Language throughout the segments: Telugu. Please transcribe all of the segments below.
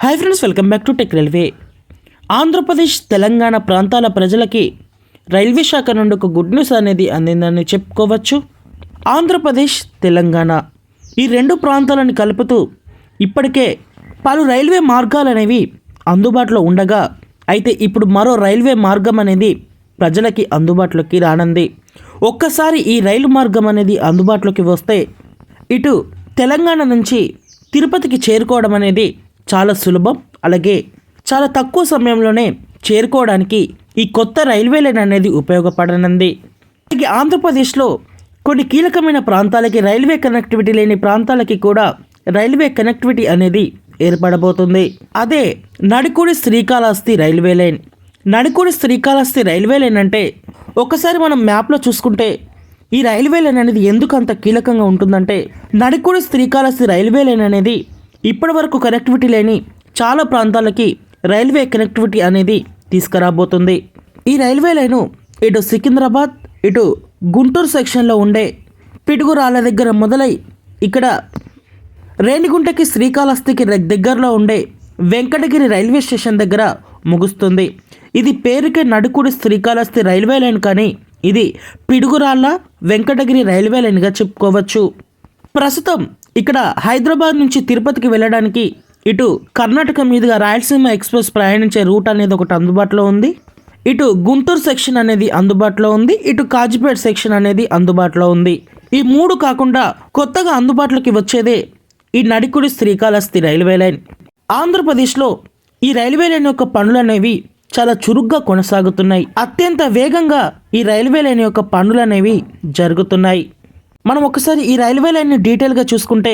Hi friends, welcome back to tech railway. Andhra Pradesh Telangana ప్రాంతాల ప్రజలకి రైల్వే శాఖ నుండి ఒక గుడ్ న్యూస్ అనేది అందిందని చెప్పుకోవచ్చు. ఆంధ్రప్రదేశ్ తెలంగాణ ఈ రెండు ప్రాంతాలను కలుపుతూ ఇప్పటికే పలు రైల్వే మార్గాలు అనేవి అందుబాటులో ఉండగా, అయితే ఇప్పుడు మరో రైల్వే మార్గం అనేది ప్రజలకి అందుబాటులోకి రానుంది. ఒక్కసారి ఈ రైలు మార్గం అనేది అందుబాటులోకి వస్తే ఇటు తెలంగాణ నుంచి తిరుపతికి చేరుకోవడం అనేది చాలా సులభం. అలాగే చాలా తక్కువ సమయంలోనే చేరుకోవడానికి ఈ కొత్త రైల్వే లైన్ అనేది ఉపయోగపడనుంది. అలాగే ఆంధ్రప్రదేశ్లో కొన్ని కీలకమైన ప్రాంతాలకి రైల్వే కనెక్టివిటీ లేని ప్రాంతాలకి కూడా రైల్వే కనెక్టివిటీ అనేది ఏర్పడబోతుంది. అదే Nadikudi Srikalahasti railway line. Nadikudi Srikalahasti railway line అంటే ఒకసారి మనం మ్యాప్లో చూసుకుంటే ఈ రైల్వే లైన్ అనేది ఎందుకు అంత కీలకంగా ఉంటుందంటే, నడికూడి శ్రీకాళహస్తి రైల్వే లైన్ అనేది ఇప్పటి వరకు కనెక్టివిటీ లేని చాలా ప్రాంతాలకి రైల్వే కనెక్టివిటీ అనేది తీసుకురాబోతుంది. ఈ రైల్వే లైను ఇటు సికింద్రాబాద్ ఇటు గుంటూరు సెక్షన్లో ఉండే పిడుగురాళ్ళ దగ్గర మొదలై ఇక్కడ రేణిగుంటకి శ్రీకాళహస్తికి దగ్గరలో ఉండే వెంకటగిరి రైల్వే స్టేషన్ దగ్గర ముగుస్తుంది. ఇది పేరుకే నడుకుడి శ్రీకాళహస్తి రైల్వే లైన్, కానీ ఇది పిడుగురాళ్ళ వెంకటగిరి రైల్వే లైన్గా చెప్పుకోవచ్చు. ప్రస్తుతం ఇక్కడ హైదరాబాద్ నుంచి తిరుపతికి వెళ్ళడానికి ఇటు కర్ణాటక మీదుగా రాయలసీమ ఎక్స్ప్రెస్ ప్రయాణించే రూట్ అనేది ఒకటి అందుబాటులో ఉంది. ఇటు గుంటూరు సెక్షన్ అనేది అందుబాటులో ఉంది. ఇటు కాజిపేట సెక్షన్ అనేది అందుబాటులో ఉంది. ఈ మూడు కాకుండా కొత్తగా అందుబాటులోకి వచ్చేదే ఈ నడికుడి శ్రీకాళహస్తి రైల్వే లైన్. ఆంధ్రప్రదేశ్లో ఈ రైల్వే లైన్ యొక్క పనులు అనేవి చాలా చురుగ్గా కొనసాగుతున్నాయి. అత్యంత వేగంగా ఈ రైల్వే లైన్ యొక్క పనులు అనేవి జరుగుతున్నాయి. మనం ఒకసారి ఈ రైల్వే లైన్ని డీటెయిల్గా చూసుకుంటే,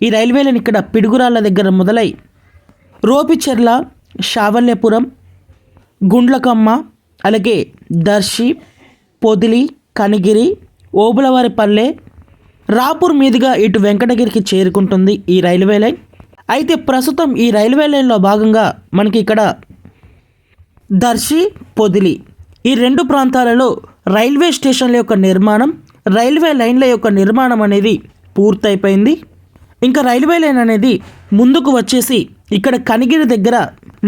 ఈ రైల్వే లైన్ ఇక్కడ పిడుగురాళ్ళ దగ్గర మొదలై రోపిచెర్ల, శావల్యపురం, గుండ్లకమ్మ, అలాగే దర్శి, పొదిలి, కనిగిరి, ఓబులవారిపల్లె, రాపూర్ మీదుగా ఇటు వెంకటగిరికి చేరుకుంటుంది ఈ రైల్వే లైన్. అయితే ప్రస్తుతం ఈ రైల్వే లైన్లో భాగంగా మనకి ఇక్కడ దర్శి, పొదిలి ఈ రెండు ప్రాంతాలలో రైల్వే స్టేషన్ల యొక్క నిర్మాణం, రైల్వే లైన్ల యొక్క నిర్మాణం అనేది పూర్తయిపోయింది. ఇంకా రైల్వే లైన్ అనేది ముందుకు వచ్చేసి ఇక్కడ కనిగిరి దగ్గర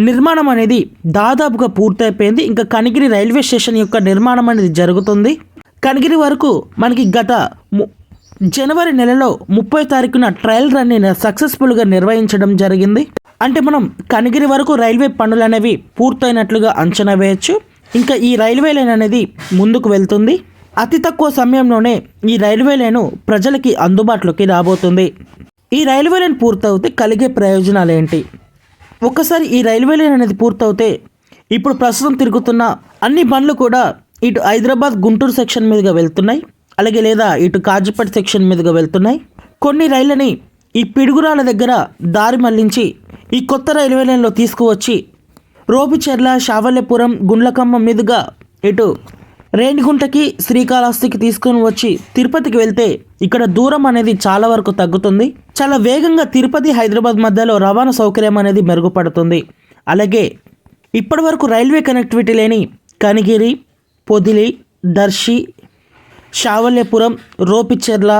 నిర్మాణం అనేది దాదాపుగా పూర్తయిపోయింది. ఇంకా కనిగిరి రైల్వే స్టేషన్ యొక్క నిర్మాణం అనేది జరుగుతుంది. కనిగిరి వరకు మనకి గత జనవరి నెలలో 30వ తారీఖున ట్రయల్ రన్ని సక్సెస్ఫుల్గా నిర్వహించడం జరిగింది. అంటే మనం కనిగిరి వరకు రైల్వే పనులు అనేవి పూర్తయినట్లుగా అంచనా వేయచ్చు. ఇంకా ఈ రైల్వే లైన్ అనేది ముందుకు వెళ్తుంది. అతి తక్కువ సమయంలోనే ఈ రైల్వే లైన్ ప్రజలకి అందుబాటులోకి రాబోతుంది. ఈ రైల్వే లైన్ పూర్తవుతే కలిగే ప్రయోజనాలు ఏంటి? ఒక్కసారి ఈ రైల్వే లైన్ అనేది పూర్తవుతే ఇప్పుడు ప్రస్తుతం తిరుగుతున్న అన్ని బండ్లు కూడా ఇటు హైదరాబాద్ గుంటూరు సెక్షన్ మీదుగా వెళ్తున్నాయి. అలాగే లేదా ఇటు కాజిపేట సెక్షన్ మీదుగా వెళ్తున్నాయి. కొన్ని రైళ్ళని ఈ పిడుగురాళ్ళ దగ్గర దారి మళ్లించి ఈ కొత్త రైల్వే లైన్లో తీసుకువచ్చి రోపిచెర్ల, శావల్యపురం, గుండ్లకమ్మ మీదుగా ఇటు రేణిగుంటకి శ్రీకాళహస్తికి తీసుకొని వచ్చి తిరుపతికి వెళ్తే ఇక్కడ దూరం అనేది చాలా వరకు తగ్గుతుంది. చాలా వేగంగా తిరుపతి, హైదరాబాద్ మధ్యలో రవాణా సౌకర్యం అనేది మెరుగుపడుతుంది. అలాగే ఇప్పటి వరకు రైల్వే కనెక్టివిటీ లేని కనిగిరి, పొదిలి, దర్శి, శావల్యపురం, రోపిచెర్ల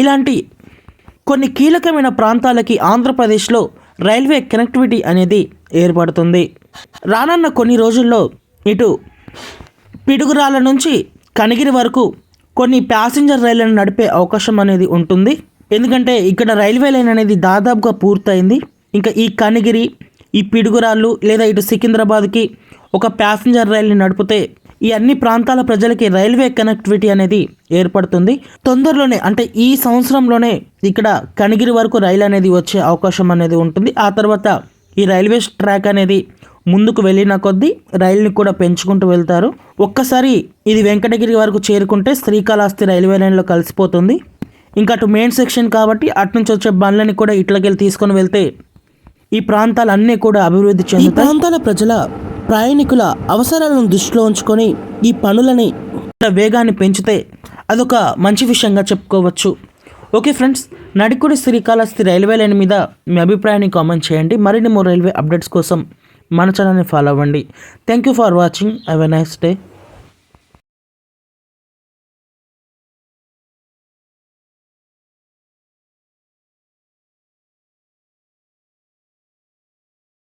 ఇలాంటి కొన్ని కీలకమైన ప్రాంతాలకి ఆంధ్రప్రదేశ్లో రైల్వే కనెక్టివిటీ అనేది ఏర్పడుతుంది. రానున్న కొన్ని రోజుల్లో ఇటు పిడుగురాళ్ళ నుంచి కనిగిరి వరకు కొన్ని ప్యాసింజర్ రైళ్లను నడిపే అవకాశం అనేది ఉంటుంది. ఎందుకంటే ఇక్కడ రైల్వే లైన్ అనేది దాదాపుగా పూర్తయింది. ఇంకా ఈ కనిగిరి, ఈ పిడుగురాళ్ళు లేదా ఇటు సికింద్రాబాద్కి ఒక ప్యాసింజర్ రైలుని నడిపితే ఈ అన్ని ప్రాంతాల ప్రజలకి రైల్వే కనెక్టివిటీ అనేది ఏర్పడుతుంది. తొందరలోనే అంటే ఈ సంవత్సరంలోనే ఇక్కడ కనిగిరి వరకు రైలు అనేది వచ్చే అవకాశం అనేది ఉంటుంది. ఆ తర్వాత ఈ రైల్వే ట్రాక్ అనేది ముందుకు వెళ్ళిన కొద్దీ రైలుని కూడా పెంచుకుంటూ వెళ్తారు. ఒక్కసారి ఇది వెంకటగిరి వరకు చేరుకుంటే శ్రీకాళహస్తి రైల్వే లైన్లో కలిసిపోతుంది. ఇంకా అటు మెయిన్ సెక్షన్ కాబట్టి అటు నుంచి వచ్చే బండ్లని కూడా ఇట్లకెళ్ళి తీసుకొని వెళ్తే ఈ ప్రాంతాలన్నీ కూడా అభివృద్ధి చెందుతాయి. ప్రాంతాల ప్రజల ప్రయాణికుల అవసరాలను దృష్టిలో ఉంచుకొని ఈ పనులని వేగాన్ని పెంచితే అదొక మంచి విషయంగా చెప్పుకోవచ్చు. Okay friends, Nadikudi Srikalahasti railway line మీద మీ అభిప్రాయాన్ని కామెంట్ చేయండి. మరిన్ని రైల్వే అప్డేట్స్ కోసం మన ఛానల్ని ఫాలో అవ్వండి. Thank you for watching. Have a nice day.